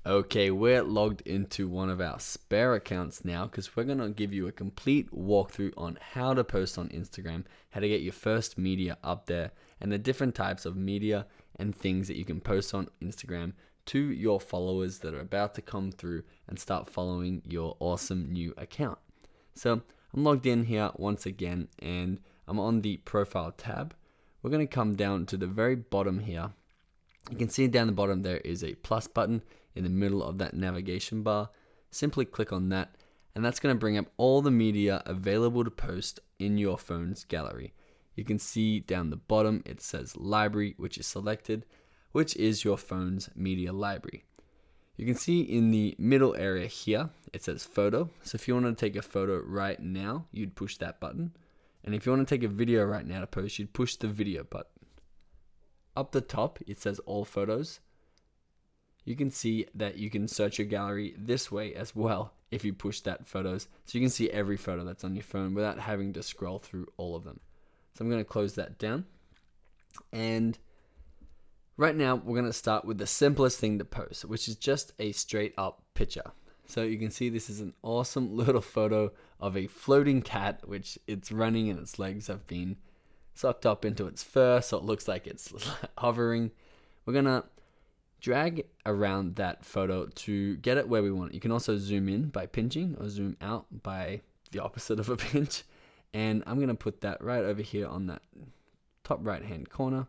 Okay, we're logged into one of our spare accounts now because we're going to give you a complete walkthrough on how to post on Instagram, how to get your first media up there, and the different types of media and things that you can post on Instagram to your followers that are about to come through and start following your awesome new account. So I'm logged in here once again and I'm on the profile tab. We're going to come down to the very bottom here. You can see down the bottom there is a plus button in the middle of that navigation bar. Simply click on that and that's going to bring up all the media available to post in your phone's gallery. You can see down the bottom it says library, which is selected, which is your phone's media library. You can see in the middle area here it says photo. So if you want to take a photo right now, you'd push that button. And if you want to take a video right now to post, you'd push the video button. Up the top it says all photos. You can see that you can search your gallery this way as well if you push that photos. So you can see every photo that's on your phone without having to scroll through all of them. So I'm going to close that down. And right now we're going to start with the simplest thing to post, which is just a straight up picture. So you can see this is an awesome little photo of a floating cat, which it's running and its legs have been sucked up into its fur, so it looks like it's hovering. We're going to drag around that photo to get it where we want it. You can also zoom in by pinching or zoom out by the opposite of a pinch. And I'm going to put that right over here on that top right hand corner.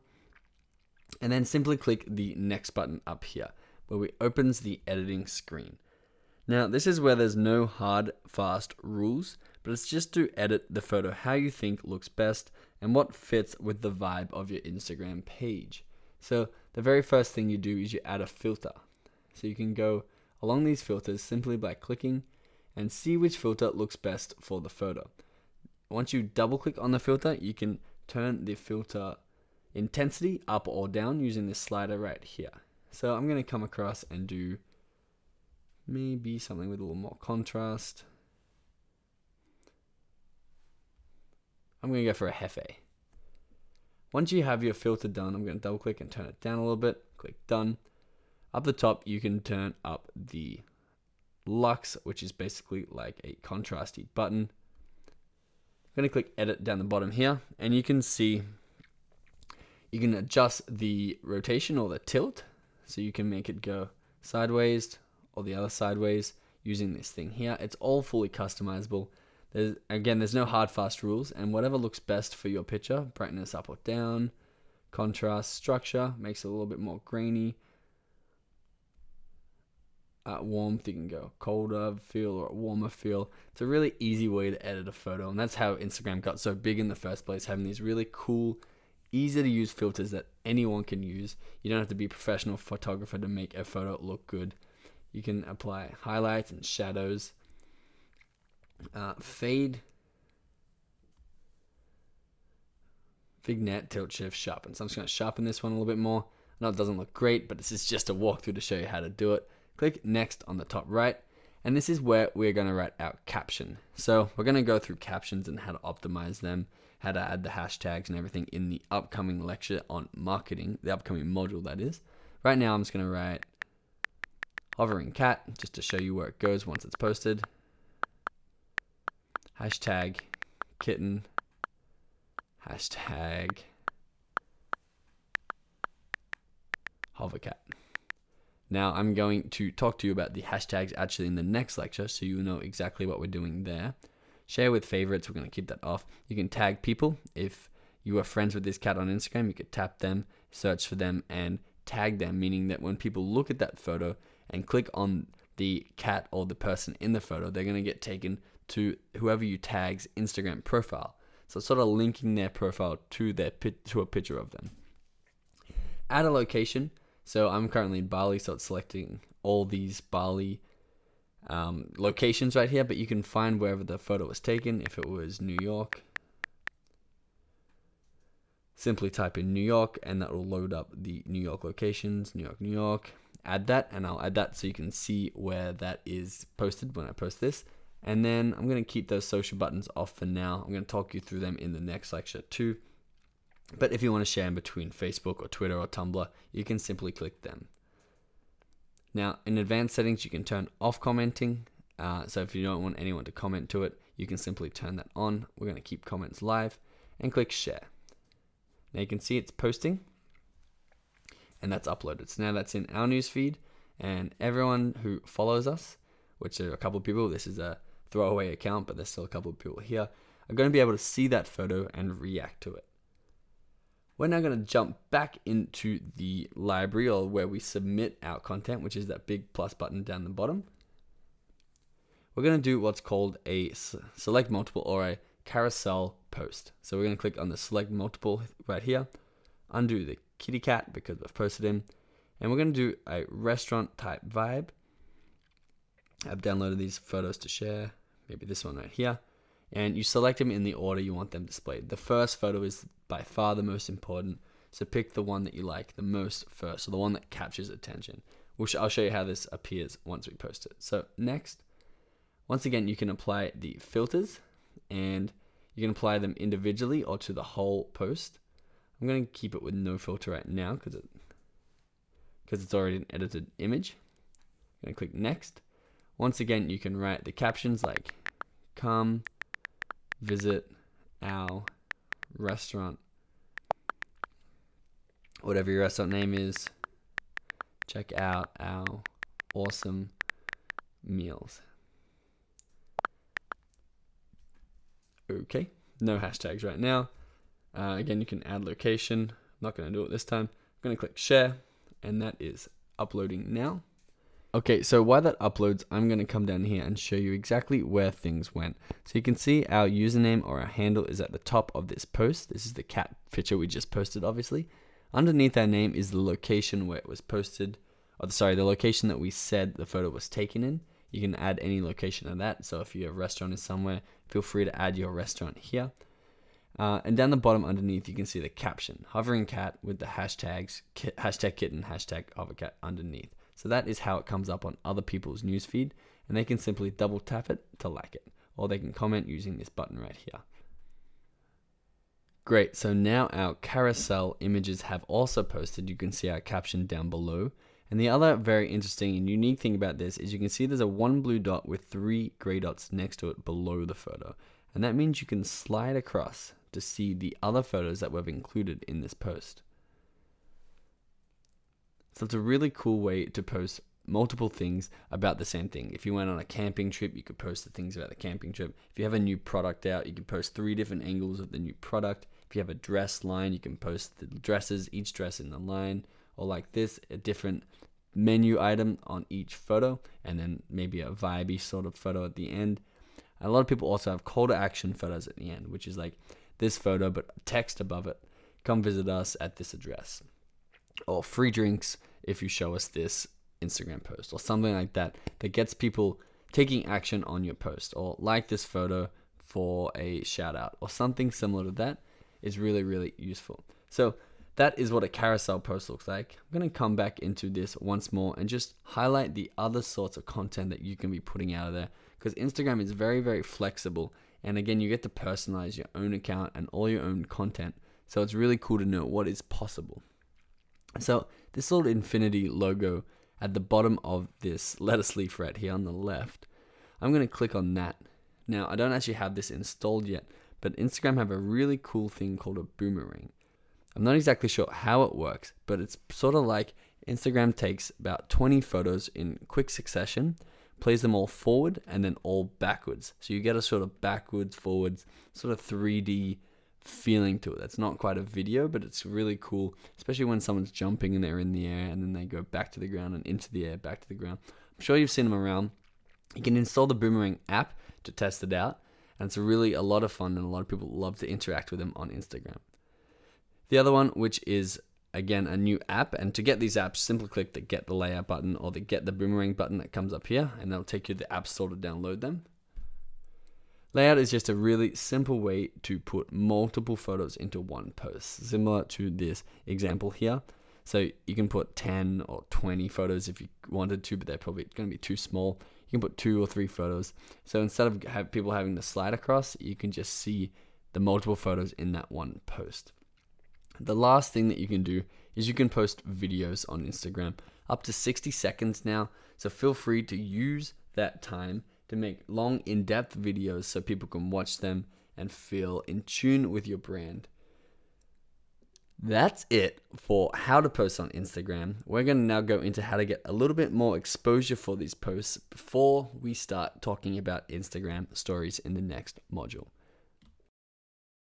And then simply click the next button up here where it opens the editing screen. Now this is where there's no hard, fast rules, but it's just to edit the photo how you think looks best and what fits with the vibe of your Instagram page. So the very first thing you do is you add a filter. So you can go along these filters simply by clicking and see which filter looks best for the photo. Once you double click on the filter, you can turn the filter intensity up or down using this slider right here. So I'm going to come across and do maybe something with a little more contrast. I'm going to go for a Hefe. Once you have your filter done, I'm going to double click and turn it down a little bit. Click done. Up the top, you can turn up the lux, which is basically like a contrasty button. I'm going to click edit down the bottom here, and you can see you can adjust the rotation or the tilt. So you can make it go sideways or the other sideways using this thing here. It's all fully customizable. There's no hard fast rules, and whatever looks best for your picture, brightness up or down, contrast, structure, makes it a little bit more grainy. Warmth, you can go colder feel or a warmer feel. It's a really easy way to edit a photo, and that's how Instagram got so big in the first place, having these really cool, easy to use filters that anyone can use. You don't have to be a professional photographer to make a photo look good. You can apply highlights and shadows. Fade, vignette, tilt, shift, sharpen. So I'm just going to sharpen this one a little bit more. I know it doesn't look great, but this is just a walkthrough to show you how to do it. Click next on the top right, and this is where we're going to write our caption. So we're going to go through captions and how to optimize them, how to add the hashtags and everything in the upcoming lecture on marketing, the upcoming module that is. Right now I'm just going to write hovering cat just to show you where it goes once it's posted. Hashtag kitten, hashtag hovercat. Now I'm going to talk to you about the hashtags actually in the next lecture so you know exactly what we're doing there. Share with favorites, we're going to keep that off. You can tag people. If you are friends with this cat on Instagram, you could tap them, search for them, and tag them, meaning that when people look at that photo and click on the cat or the person in the photo, they're going to get taken to whoever you tag's Instagram profile. So sort of linking their profile to a picture of them. Add a location. So I'm currently in Bali, so it's selecting all these Bali locations right here, but you can find wherever the photo was taken. If it was New York, simply type in New York and that will load up the New York locations. New York, New York. Add that, and I'll add that so you can see where that is posted when I post this. And then I'm going to keep those social buttons off for now. I'm going to talk you through them in the next lecture too. But if you want to share in between Facebook or Twitter or Tumblr, you can simply click them. Now, in advanced settings, you can turn off commenting. So if you don't want anyone to comment to it, you can simply turn that on. We're going to keep comments live and click share. Now you can see it's posting and that's uploaded. So now that's in our newsfeed, and everyone who follows us, which are a couple of people, this is a throwaway account, but there's still a couple of people here, are going to be able to see that photo and react to it. We're now going to jump back into the library, or where we submit our content, which is that big plus button down the bottom. We're going to do what's called a select multiple, or a carousel post. So we're going to click on the select multiple right here, undo the kitty cat because we've posted him, and we're going to do a restaurant type vibe. I've downloaded these photos to share, maybe this one right here, and you select them in the order you want them displayed. The first photo is by far the most important, so pick the one that you like the most first, so the one that captures attention. I'll show you how this appears once we post it. So next, once again, you can apply the filters, and you can apply them individually or to the whole post. I'm going to keep it with no filter right now because it's already an edited image. I'm going to click next. Once again, you can write the captions like, come visit our restaurant, whatever your restaurant name is, check out our awesome meals. Okay, no hashtags right now. Again, you can add location. I'm not going to do it this time. I'm going to click share, and that is uploading now. Okay, so while that uploads, I'm going to come down here and show you exactly where things went. So you can see our username or our handle is at the top of this post. This is the cat picture we just posted, obviously. Underneath our name is the location where it was posted. The location that we said the photo was taken in. You can add any location of that. So if your restaurant is somewhere, feel free to add your restaurant here. And down the bottom underneath, you can see the caption, hovering cat with the hashtags, hashtag kitten, hashtag hovercat underneath. So that is how it comes up on other people's newsfeed, and they can simply double tap it to like it, or they can comment using this button right here. Great, so now our carousel images have also posted. You can see our caption down below. And the other very interesting and unique thing about this is you can see there's a one blue dot with 3 gray dots next to it below the photo. And that means you can slide across to see the other photos that we've included in this post. So it's a really cool way to post multiple things about the same thing. If you went on a camping trip, you could post the things about the camping trip. If you have a new product out, you can post 3 different angles of the new product. If you have a dress line, you can post the dresses, each dress in the line, or like this, a different menu item on each photo, and then maybe a vibey sort of photo at the end. A lot of people also have call to action photos at the end, which is like this photo but text above it, come visit us at this address, or free drinks if you show us this Instagram post, or something like that that gets people taking action on your post, or like this photo for a shout out, or something similar to that is really, really useful. So that is what a carousel post looks like. I'm going to come back into this once more and just highlight the other sorts of content that you can be putting out of there, because Instagram is very, very flexible. And again, you get to personalize your own account and all your own content. So it's really cool to know what is possible. So this little infinity logo at the bottom of this lettuce leaf right here on the left, I'm going to click on that. Now, I don't actually have this installed yet, but Instagram have a really cool thing called a boomerang. I'm not exactly sure how it works, but it's sort of like Instagram takes about 20 photos in quick succession, plays them all forward and then all backwards. So you get a sort of backwards, forwards, sort of 3D feeling to it. That's not quite a video, but it's really cool, especially when someone's jumping and they're in the air and then they go back to the ground and into the air, back to the ground. I'm sure you've seen them around. You can install the Boomerang app to test it out, and it's really a lot of fun, and a lot of people love to interact with them on Instagram. The other one, which is again a new app, and to get these apps, simply click the Get the Layout button or the Get the Boomerang button that comes up here, and that'll take you to the App Store to download them. Layout is just a really simple way to put multiple photos into one post, similar to this example here. So you can put 10 or 20 photos if you wanted to, but they're probably going to be too small. You can put 2 or 3 photos. So instead of people having to slide across, you can just see the multiple photos in that one post. The last thing that you can do is you can post videos on Instagram. up to 60 seconds now. So feel free to use that time to make long, in-depth videos so people can watch them and feel in tune with your brand. That's it for how to post on Instagram. We're going to now go into how to get a little bit more exposure for these posts before we start talking about Instagram stories in the next module.